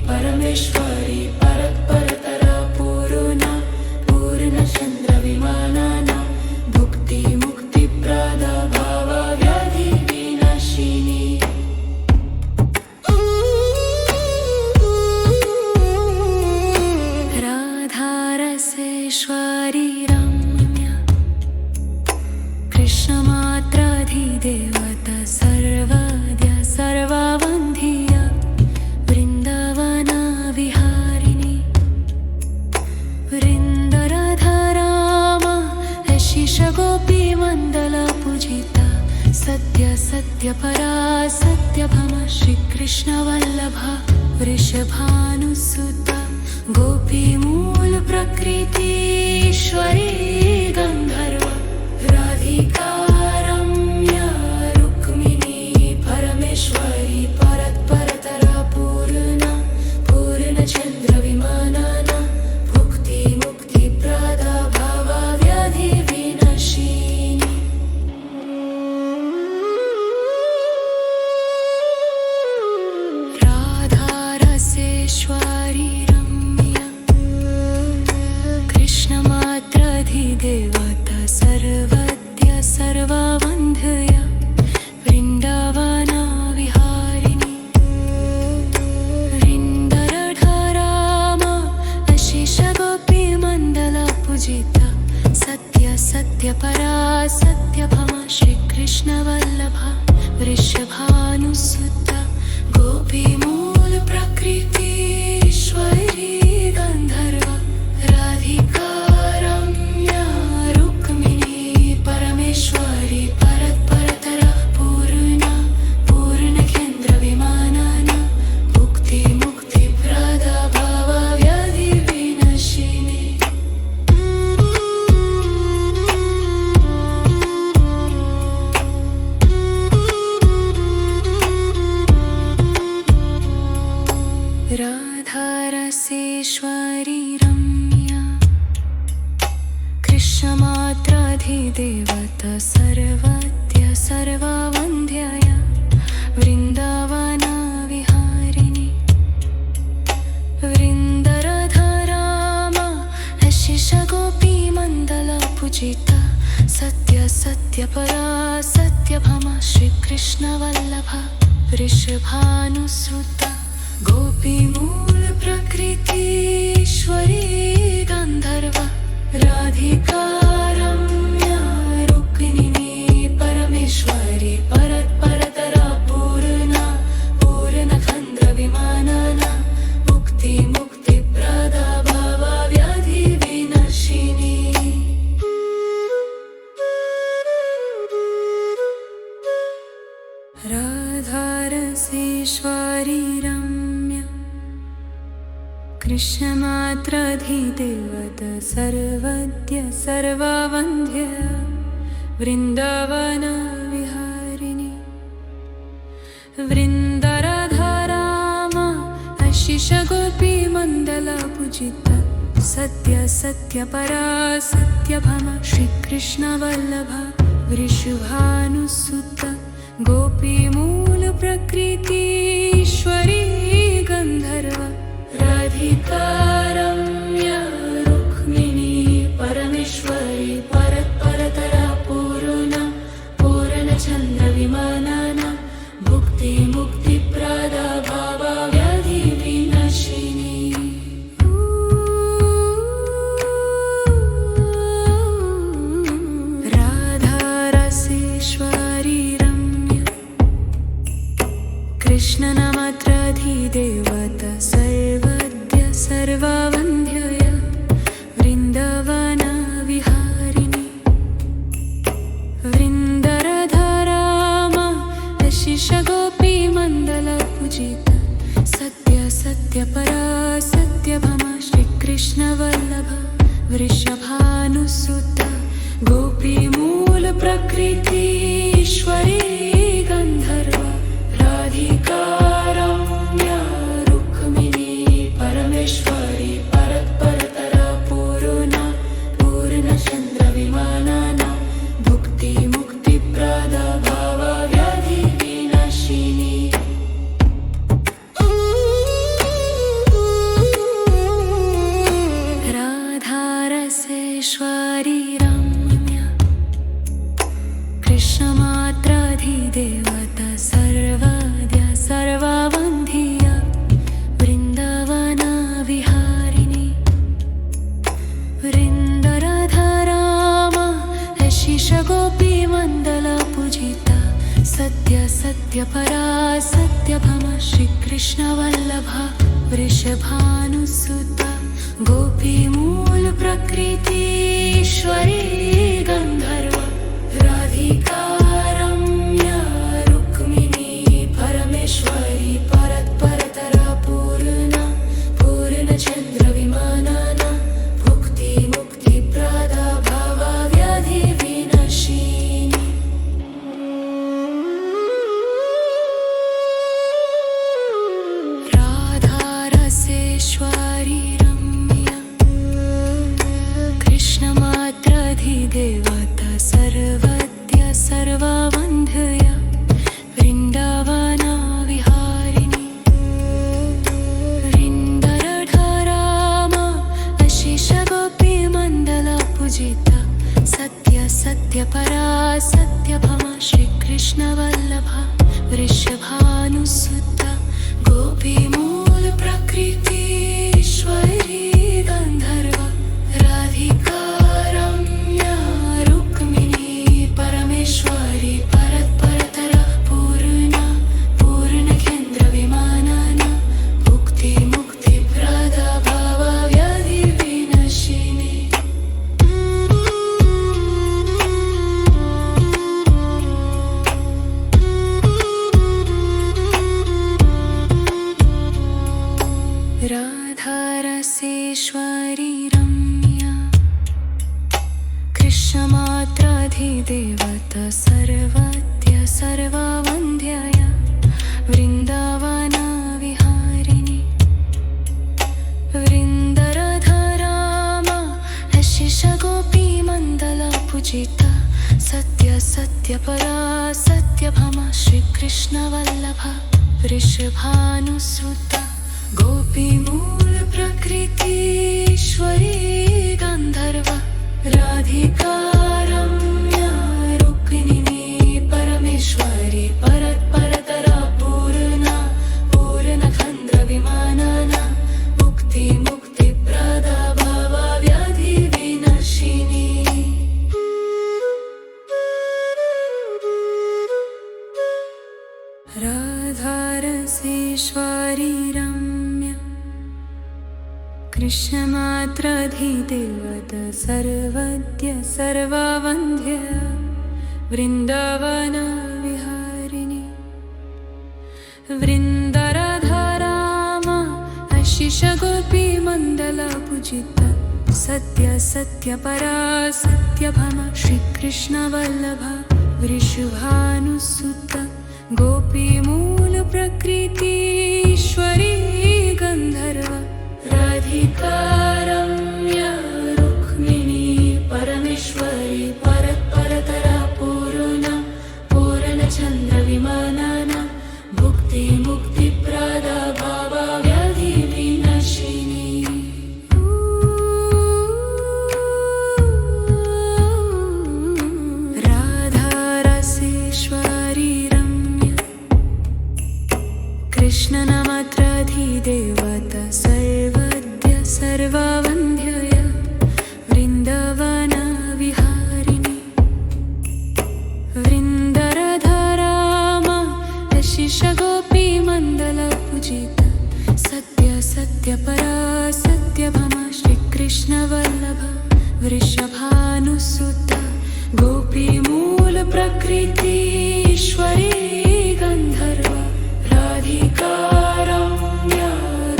Speaker 1: परमेश्वरी परतरा पूर्णा पूर्णचन्द्रविमानना मुक्तिप्रदा भवव्याधिविनाशिनी राधारसेश्वरी रम्या कृष्णमात्राधिदेवता सर्वद्य सर्ववन्द्यया वृन्दावनविहारिणि वृन्दरधरामा यशिषगोपीमण्डलपूजिता सत्य सत्यपरा सत्यभामा श्रीकृष्णवल्लभा वृषभानुसुता गोपीमूलप्रकृतीश्वरी गन्धर्वा राधिका रम्या रुक्मिणी परमेश्वरी परतरा पूर्णा पूर्णचन्द्रविमानना मुक्तिप्रदा भवव्याधिविनाशिनी राधारसेश्वरी रम्या कृष्णमात्राधिदेवता सर्वद्य सर्ववन्द्यया वृन्दावनविहारिणि वृन्दरधरामा यशिषगोपीमण्डलपूजिता सत्य सत्यपरा सत्यभामा श्रीकृष्णवल्लभा वृषभानुसुता गोपीमूलप्रकृतीश्वरी गन्धर्वा राधिका रम्या रुक्मिणी परमेश्वरी परतरा पूर्णा पूर्णकेन्द्रविमानना मुक्तिप्रदा भवव्याधिविनाशिनी राधारसेश्वरी रम्या कृष्णमात्राधिदेवता सर्वद्य सर्ववन्द्यया वृन्दावनविहारिणि वल्लभा वृषभानुसुता गोपीमूल प्रकृतीश्वरी गन्धर्वा राधिका रम्या रुक्मिणी परमेश्वरी परतरा पूर्णा पूर्णचन्द्र विमानना मुक्ति मुक्तिप्रदा भवव्याधि विनाशिनी। राधारसेश्वरी रम्या कृष्णमात्राधिदेवत सर्वद्य सर्ववन्द्य वृन्दावन विहारिणी वृन्दराधारामा आशिष गोपी मण्डला पूजिता सत्य सत्य परा सत्यभामा श्रीकृष्ण वल्लभा वृषभानुसुता गोपीमूल प्रकृतीश्वरी गन्धर्वा राधिका रम्या रुक्मिणी परमेश्वरी परतरा पूर्णा पूर्णचन्द्र विमानना मुक्ति मुक्तिप्रदा भवव्याधि विनाशिनी। राधारसेश्वरी कृष्णनामात्राधिदेवता सर्वद्य सर्ववन्द्य वृन्दावन विहारिणी वृन्दराधारामा आशिष गोपी मण्डला पूजिता सत्य सत्य परा सत्यभामा श्रीकृष्ण वल्लभा वृषभानुसुता गोपीमूल प्रकृतीश्वरी गन्धर्वा राधिका रम्या रुक्मिणी परमेश्वरी परतरा पूर्णा पूर्णचन्द्र विमानना मुक्ति मुक्तिप्रदा भवव्याधि विनाशिनी। राधारसेश्वरी रम्या कृष्णमात्राधिदेवता सर्वद्य सर्ववन्द्या वृन्दावन विहारिणी वृन्दराधारामा आशिष गोपी मण्डला पूजिता सत्य सत्य परा सत्यभामा श्रीकृष्ण वल्लभा वृषभानुसुता गोपीमूल प्रकृतीश्वरी गन्धर्वा राधिका रम्या रुक्मिणी परमेश्वरी परतरा पूर्णा पूर्णचन्द्र विमानना मुक्ति मुक्तिप्रदा भवव्याधि विनाशिनी। राधारसेश्वरी रम्या कृष्णमात्राधिदेवता सर्वद्य सर्ववन्द्य वृन्दावन विहारिणी वृन्दराधारामा आशिष गोपी मण्डला पूजिता सत्य सत्य परा सत्यभामा श्रीकृष्ण वल्लभा वृषभानुसुता गोपीमूल प्रकृतीश्वरी गन्धर्वा राधिका रम्या रुक्मिणी परमेश्वरी परतरा पूर्णा पूर्णचन्द्र विमानना मुक्ति मुक्तिप्रदा भवव्याधि विनाशिनी। राधारसेश्वरी रम्या कृष्णमात्राधिदेवता सर्वद्य सर्ववन्द्या वृन्दावन विहारिणी वृन्दराधारामा आशिष गोपी मण्डला पूजिता सत्य सत्य परा सत्यभामा श्रीकृष्ण वल्लभा वृषभानुसुता गोपीमूल प्रकृतीश्वरी गन्धर्वा राधिका रम्या रुक्मिणी परमेश्वरी परतरा राधारसेश्वरी रम्य कृष्णमात्राधिदेवत सर्वद्य सर्ववन्द्य वृन्दावन विहारिणि वृन्दराधाराम आशिष गोपी मण्डला पूजिता सत्य सत्य परा सत्यभामा श्रीकृष्ण वल्लभा वृषभानुसुता गोपी मूल प्रकृति ईश्वरी गंधर्व राधिका रम्या रुक्मिणी परमेश्वरी परतरा पूर्ण चंद्र विमानाना भुक्ति मुक्ति प्रदा भावा व्याधि विनाशिनी कृष्णनामात्राधिदेवता सर्वद्य सर्ववन्द्यय वृन्दावन विहारिणि वृन्दराधाराम आशिष गोपी मण्डला पूजिता सत्य सत्य परा सत्यभामा श्रीकृष्ण वल्लभा वृषभानुसुता गोपी मूल प्रकृति ईश्वरी गंधर्व राधिका रम्या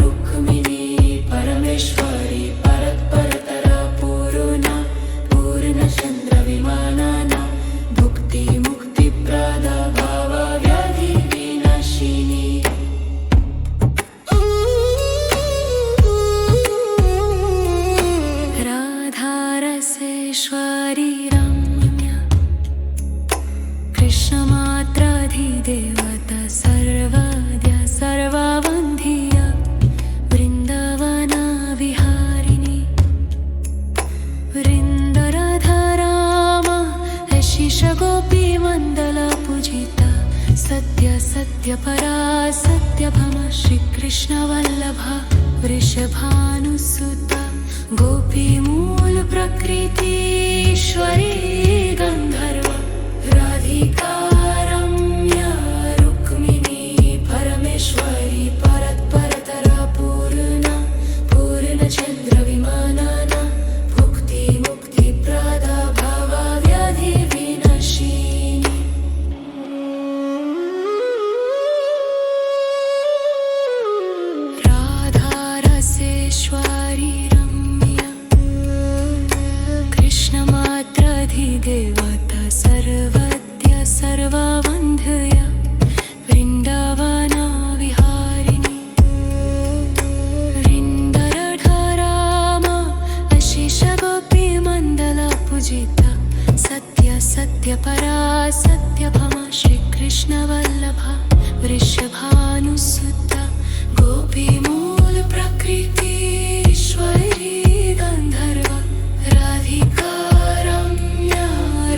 Speaker 1: रुक्मिणी परमेश्वरी परतरा पूर्ण चंद्र विमानाना भुक्ति मुक्ति प्रदा भावा व्याधि विनाशिनी राधारसेश्वरी रम्या कृष्णमात्राधिदेवता सर्वद्य सर्ववन्ध्य वृन्दावन विहारिणि वृन्दराधाराम आशिष गोपी मण्डला पूजिता सत्य सत्य परा सत्यभामा श्रीकृष्ण वल्लभा वृषभानुसुता गोपी मूल प्रकृति ईश्वरी गंधर्व राधिका रम्या रुक्मिणी परमेश्वरी परतरा पूर्ण चंद्र विमानाना भुक्ति मुक्ति प्रदा भावा व्याधि विनाशिनी राधारसेश्वरी रम्या कृष्णमात्राधिदेवता सर्वद्य सर्ववन्ध्य वृन्दावन विहारिणि वृन्दराधाराम आशिष गोपी मण्डला पूजिता सत्य सत्य परा सत्यभामा श्रीकृष्ण वल्लभा वृषभानुसुता गोपी मूल प्रकृति ईश्वरी गंधर्व राधिका रम्या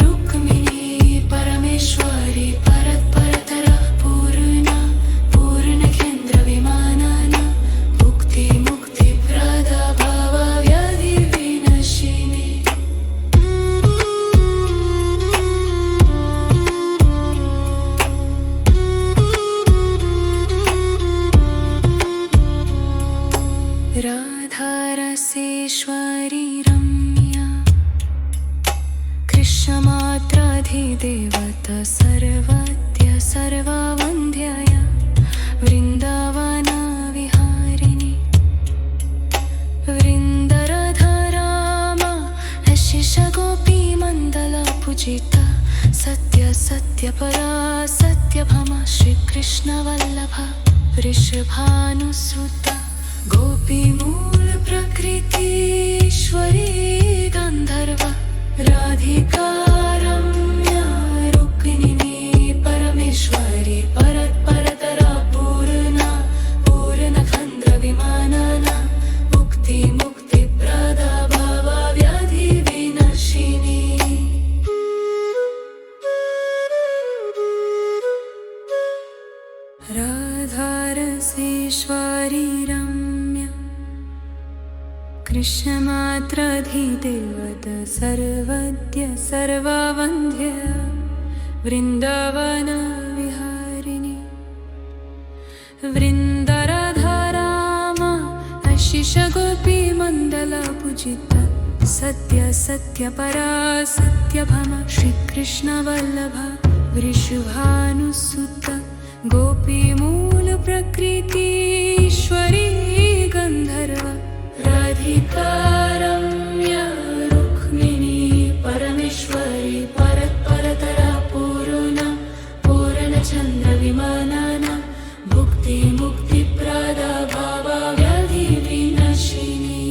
Speaker 1: रुक्मिणी परमेश्वरी परतरा पूर्ण केन्द्र विमानाना भुक्ति मुक्ति प्रदा भावा व्याधि विनाशिनी राधारसेश्वरी रम्या कृष्णमात्राधिदेवता सर्वद्य सर्ववन्द्यय वृन्दावन विहारिणि वृन्दराधाराम आशिष गोपी मण्डला पूजिता सत्य सत्य परा सत्यभामा श्रीकृष्ण वल्लभा वृषभानुसुता गोपी मूल प्रकृति ईश्वरी गंधर्व राधिका रम्या रुक्मिणी परमेश्वरी परतरा पूर्ण चंद्र विमानाना भुक्ति मुक्ति प्रदा भावा व्याधि विनाशिनी राधारसेश्वरी रम्या कृष्णमात्राधिदेवता सर्वद्य सर्ववन्द्य वृन्दावन विहारिणि वृन्दराधाराम अशिष गोपी मण्डल पूजिता सत्य सत्य परा सत्यभामा श्रीकृष्ण वल्लभ वृषभानुसुत गोपी मूल प्रकृति ईश्वरी गंधर्व राधिका रम्या रुक्मिणी परमेश्वरी परतरा पूर्ण चंद्र विमानाना भुक्ति मुक्ति प्रदा भाव व्याधि विनाशिनी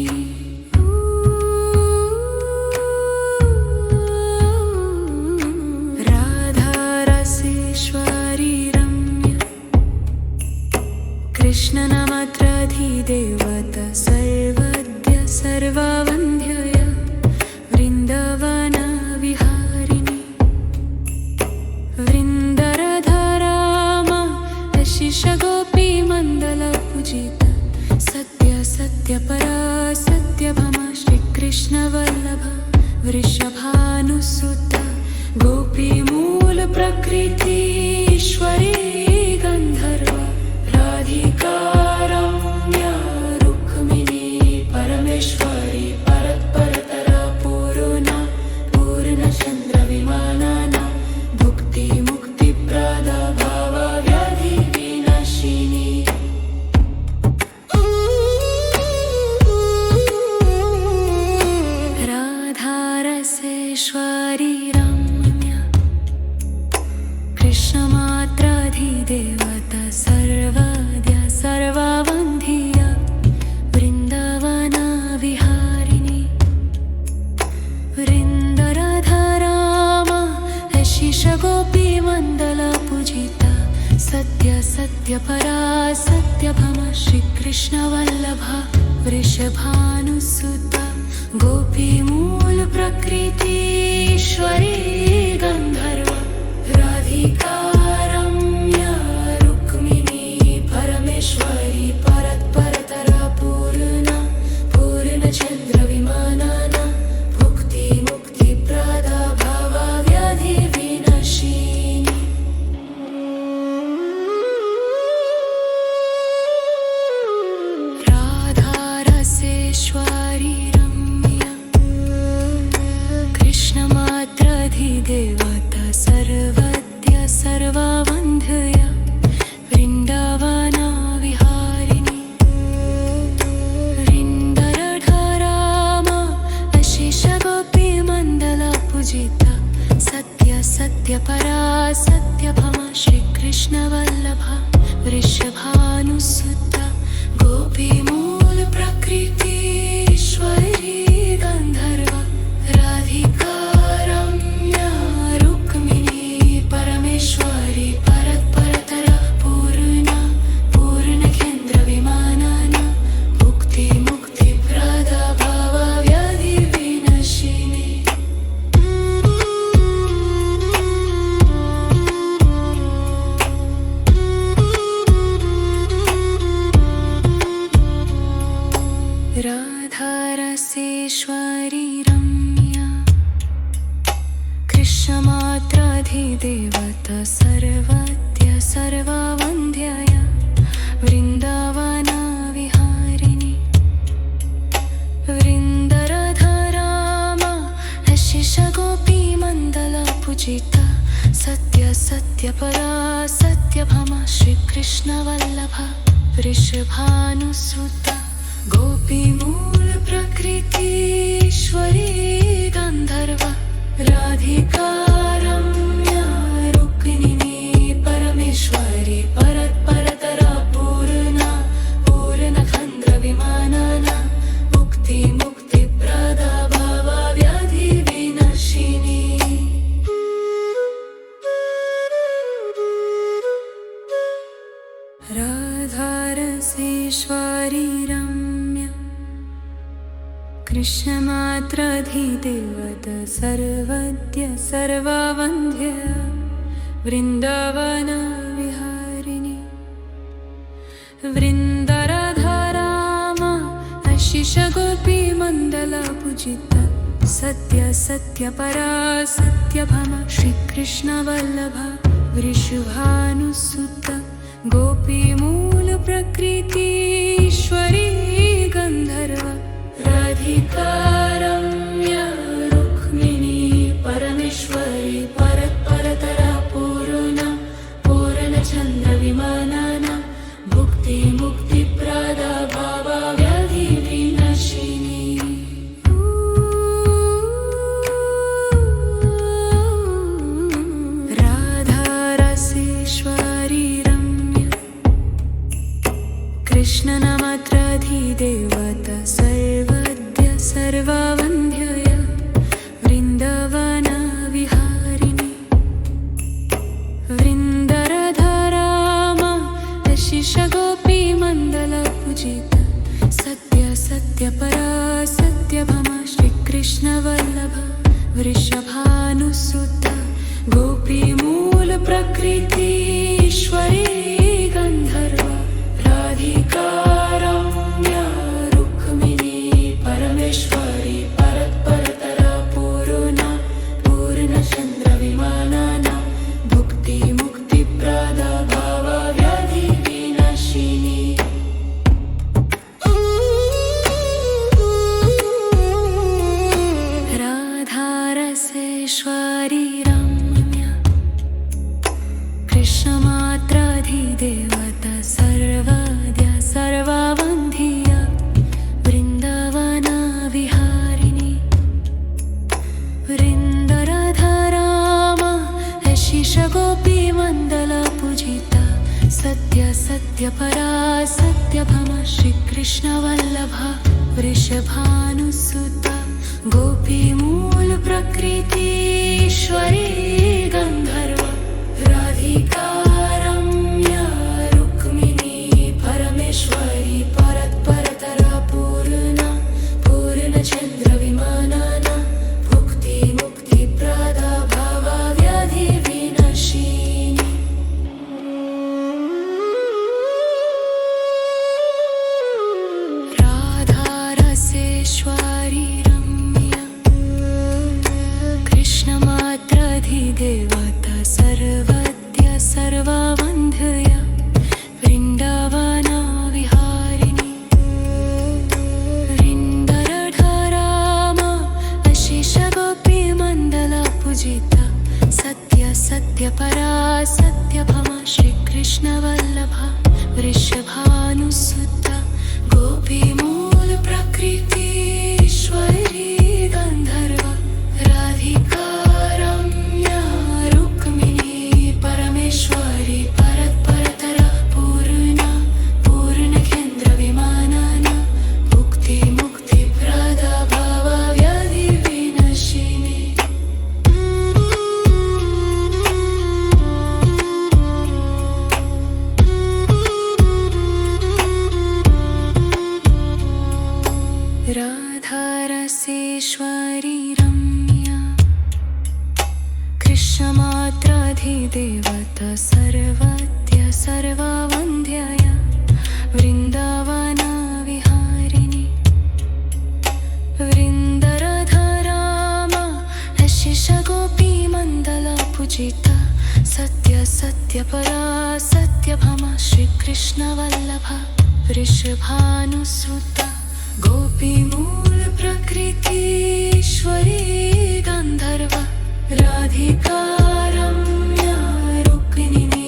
Speaker 1: राधा रसेश्वरी रम्या कृष्ण नामात्राधिदेवता सर्वद्य सर्ववन्ध्यय वृन्दावन विहारिणी वृन्दराधाराम अशिष गोपी मण्डल पूजिता सत्य सत्य परा सत्यभामा श्रीकृष्ण वल्लभ वृषभानुसुत गोपी मूल प्रकृति ईश्वरी गंधर्व राधिका रम्या रुक्मिणी परमेश्वरी परतरा पूर्ण चंद्र विमानाना भुक्ति मुक्ति प्रदा भाव व्याधि विनाशिनी राधा रसेश्वरी रम्या कृष्णमात्राधिदेवता सर्वद्य सर्ववन्ध्या वृन्दावन विहारिणी वृन्दराधाराम अशिष गोपी मण्डल पूजिता सत्य सत्य परा सत्यभामा श्रीकृष्ण वल्लभ वृषभानुसुत गोपी मूल प्रकृति ईश्वरी गंधर्व राधिका रम्या रुक्मिणी परमेश्वरी परतरा पूर्ण चंद्र विमानाना भुक्ति मुक्ति प्रदा भाव व्याधि विनाशिनी राधा रसेश्वरी रम्या कृष्णमात्राधिदेवता सर्वद्य सर्ववन्ध्यया वृन्दावन विहारिणी वृन्दराधाराम अशिष गोपी मण्डल पूजिता सत्य सत्य परा सत्यभामा श्रीकृष्ण वल्लभ वृषभानुसुत गोपी मूल प्रकृति ईश्वरी गंधर्व राधिका रम्या रुक्मिणी परमेश्वरी परतरा पूर्ण केन्द्र विमानाना भुक्ति मुक्ति प्रदा भाव व्याधि विनाशिनी राधा रसेश्वरी रम्या कृष्णमात्राधिदेवता सर्वद्य सर्ववन्ध्यया वृन्दावन विहारिणी वृन्दराधाराम अशिष गोपी मण्डल पूजिता सत्य सत्य परा सत्यभामा श्रीकृष्ण वल्लभ वृषभानुसुत गोपी मूल प्रकृति ईश्वरी गंधर्व राधिका रम्या रुक्मिणी परमेश्वरी परतरा पूर्ण चंद्र विमानाना भुक्ति मुक्ति प्रदा भाव व्याधि विनाशिनी राधा रसेश्वरी रम्या कृष्णमात्राधिदेवता सर्वद्य सर्ववन्ध्यया वृन्दावन विहारिणी वृन्दराधाराम अशिष गोपी मण्डल पूजिता सत्य सत्य परा सत्यभामा श्रीकृष्ण वल्लभ वृषभानुसुत गोपी मूल कृष्णनामात्राधिदेवता सर्वद्य सर्ववन्ध्यय वृन्दवनविहारिणि वृन्दराधारामा यशिषगोपीमण्डलपूजिता सत्य सत्यपरा सत्यभामा श्रीकृष्णवल्लभा वृषभानुसुता गोपीमूलप्रकृतीश्वरी गन्धर्वा राधिका रम्या रुक्मिणी परमेश्वरी परत्परतरा पूर्णा पूर्णचन्द्रविमानना भुक्तिमुक्तिप्रदा भावव्याधिविनाशिनी राधारसेश्वरी रम्या कृष्णमात्राधिदेवता सर्वद्या सर्ववन्ध्या वृन्दवनविहारिणि वृन्दराधारामा यशिषगोपीमण्डलपूजिता सत्य सत्यपरा सत्यभामा श्रीकृष्णवल्लभा वृषभानुसुता गोपीमूलप्रकृतीश्वरी गन्धर्वा राधिका रम्या रुक्मिणी परमेश्वरी परत्परतरा पूर्णा पूर्णचन्द्रविमानना भुक्तिमुक्तिप्रदा भावव्याधिविनाशिनी राधारसेश्वरी रम्या कृष्णमात्राधिदेवता सर्वद्य सर्ववन्ध्यया वृन्दवनविहारिणि वृन्दराधारामा यशिषगोपीमण्डलपूजिता सत्य सत्यपरा सत्यभामा श्रीकृष्णवल्लभा वृषभानुसुता गोपीमूलप्रकृतीश्वरी गन्धर्वा राधिका रम्या रुक्मिणी परमेश्वरी परत्परतरा पूर्णा पूर्णकेन्द्रविमानना भुक्तिमुक्तिप्रदा भावव्याधिविनाशिनी राधारसेश्वरी रम्या कृष्णमात्राधिदेवता सर्वद्य सर्ववन्ध्यय वृन्दवनविहारिणि वृन्दराधारामा यशिषगोपीमण्डलपूजिता सत्य सत्यपरा सत्यभामा श्रीकृष्णवल्लभा वृषभानुसुता गोपीमूलप्रकृतीश्वरी गन्धर्वा राधिका रम्या रुक्मिणी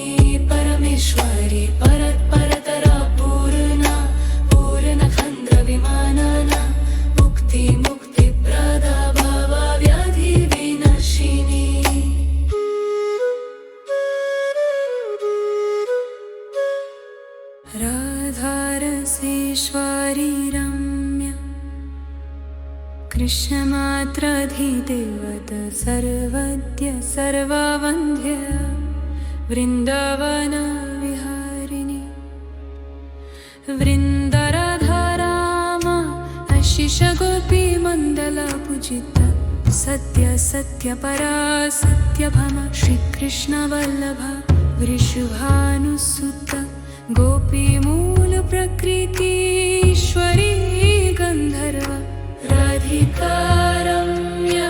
Speaker 1: परमेश्वरी परत्परतरा पूर्णा पूर्णचन्द्रविमानना भुक्तिमुक्तिप्रदा भावव्याधिविनाशिनी राधारसेश्वरी रम्या कृष्णमात्राधिदेवता सर्वद्य सर्ववन्ध्यया वृन्दवनविहारिणि वृन्दराधारामा यशिषगोपीमण्डलपूजिता सत्य सत्यपरा सत्यभामा श्रीकृष्णवल्लभा वृषभानुसुता गोपीमूलप्रकृतीश्वरी गन्धर्वा राधिका रम्या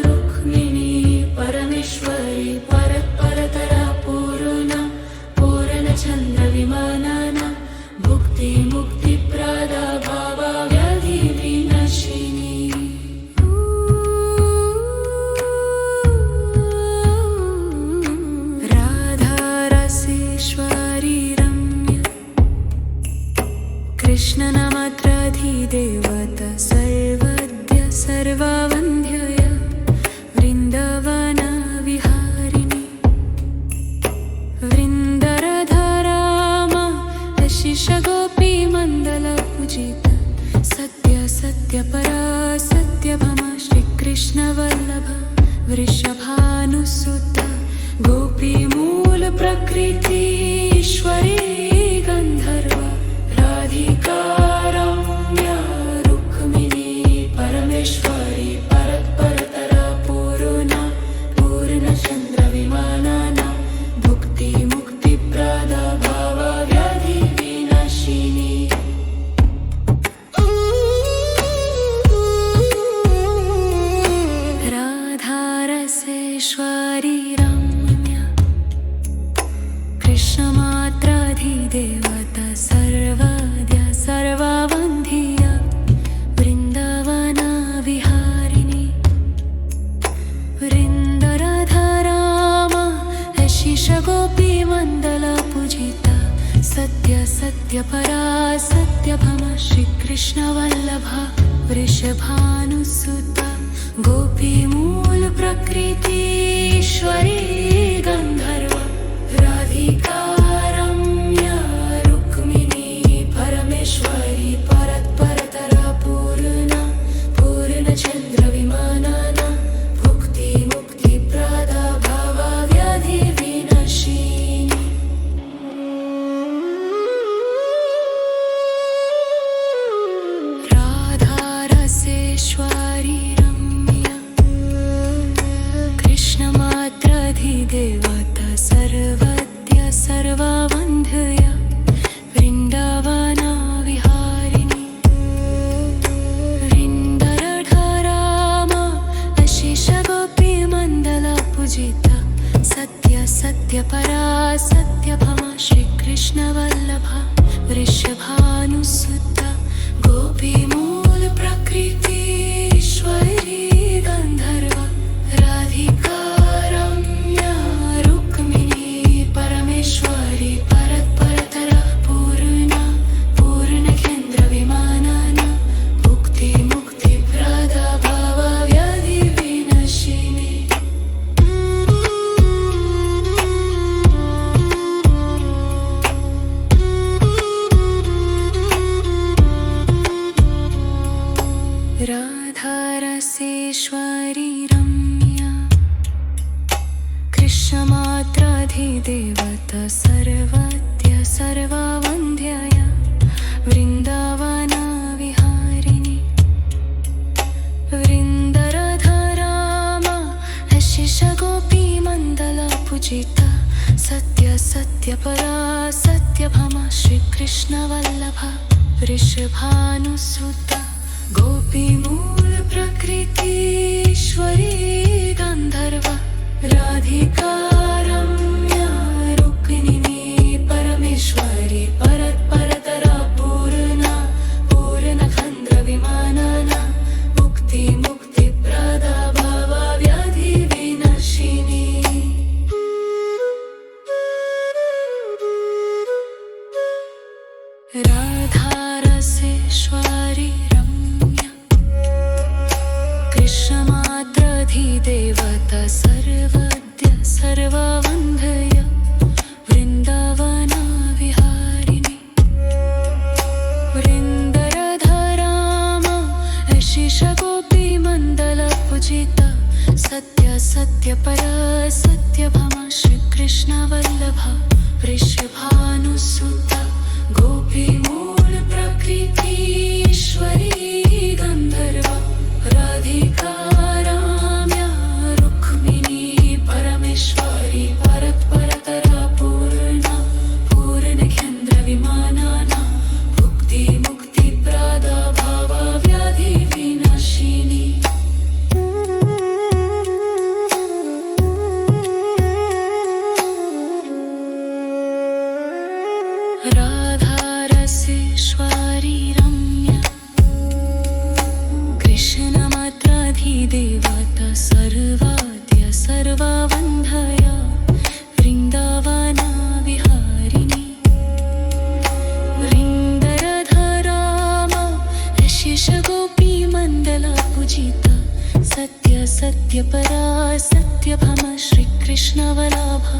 Speaker 1: रुक्मिणी परमेश्वरी परत्परतरा पूर्णा पूर्णचन्द्रविमानना भुक्तिमुक्तिप्रदा भावव्याधिविनाशिनी राधारसेश्वरी रम्या कृष्णनामात्राधिदेवता सर्वद्य सर्ववन्ध्यया वृन्दवनविहारिणि वृन्दराधारामा यशिषगोपीमण्डलपूजिता सत्यपरा सत्यभामा श्रीकृष्णवल्लभ वृषभानुसुत गोपीमूलप्रकृतीश्वरी गन्धर्व राधिका रम्या रुक्मिणी परमेश्वरी परत्परतरा पूर्णा पूर्णचन्द्रविमानना भुक्तिमुक्तिप्रदा भावव्याधिविनाशिनी राधारसेश्वरी रम्या कृष्णमात्राधिदेवता सर्वद्या सर्ववन्ध्या वृन्दावना विहारिणी वृन्दराधारामा यशिषगोपीमण्डला पूजिता सत्य सत्यपरा सत्यभामा श्रीकृष्णवल्लभा वृषभानुसुता गोपीमूलप्रकृतीश्वरी गन्धर्व राधिका रम्या रुक्मिणी परमेश्वरी परत्परतरा पूर्णा पूर्णचन्द्रविमानना भुक्तिमुक्तिप्रदा भावव्याधिविनाशिनी राधारसेश्वरी कृष्णमात्राधिदेवता सर्वद्या सर्ववन्ध्या वृन्दावना विहारिणी वृन्दराधारामा यशिषगोपीमण्डला पूजिता सत्य सत्यपरा सत्यभामा श्रीकृष्णवल्लभा वृषभानुसुता गोपीमूलप्रकृतीश्वरी गन्धर्व राधिका रम्या रुक्मिणी परमेश्वरी परत्परतरा पूर्णा पूर्णचन्द्रविमानना भुक्तिमुक्तिप्रदा भावव्याधिविनाशिनी राधारसेश्वरी रम्या कृष्णमात्राधिदेवता सर्वद्या सर्ववन्ध्या वृन्दावना विहारिणी वृन्दराधारामा यशिषगोपीमण्डला पूजिता सत्य सत्यपरा सत्यभामा श्रीकृष्णवल्लभा वृषभानुसुता गोपीमूलप्रकृतीश्वरी गन्धर्व राधिका रम्या रुक्मिणी परमेश्वरी परत्परतरा पूर्णा पूर्णचन्द्रविमानना भुक्तिमुक्तिप्रदा भावव्याधिविनाशिनी राधारसेश्वरी कृष्णमात्राधिदेवता सर्वद्या सर्ववन्ध्या वृन्दावना विहारिणी वृन्दराधारामा यशिषगोपीमण्डला पूजिता सत्य सत्यपरा सत्यभामा श्रीकृष्णवल्लभा वृषभानुसुता गोपीमूलप्रकृतीश्वरी गन्धर्व राधिका रम्या रुक्मिणी परमेश्वरी परत्परतरा पूर्णा पूर्णचन्द्रविमानना भुक्तिमुक्तिप्रदा भावव्याधिविनाशिनी राधारसेश्वरी रम्या कृष्णमात्राधिदेवता सर्वद्या सर्ववन्ध्या वृन्दावना विहारिणी वृन्दराधारामा यशिषगोपीमण्डला पूजिता सत्य सत्यपरा सत्यभामा श्रीकृष्णवल्लभा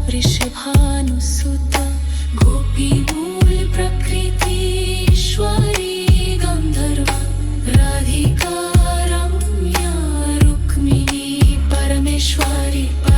Speaker 1: वृषभानुसुता गोपीमूलप्रकृतीश्वरी गन्धर्व राधिका परमेश्वरी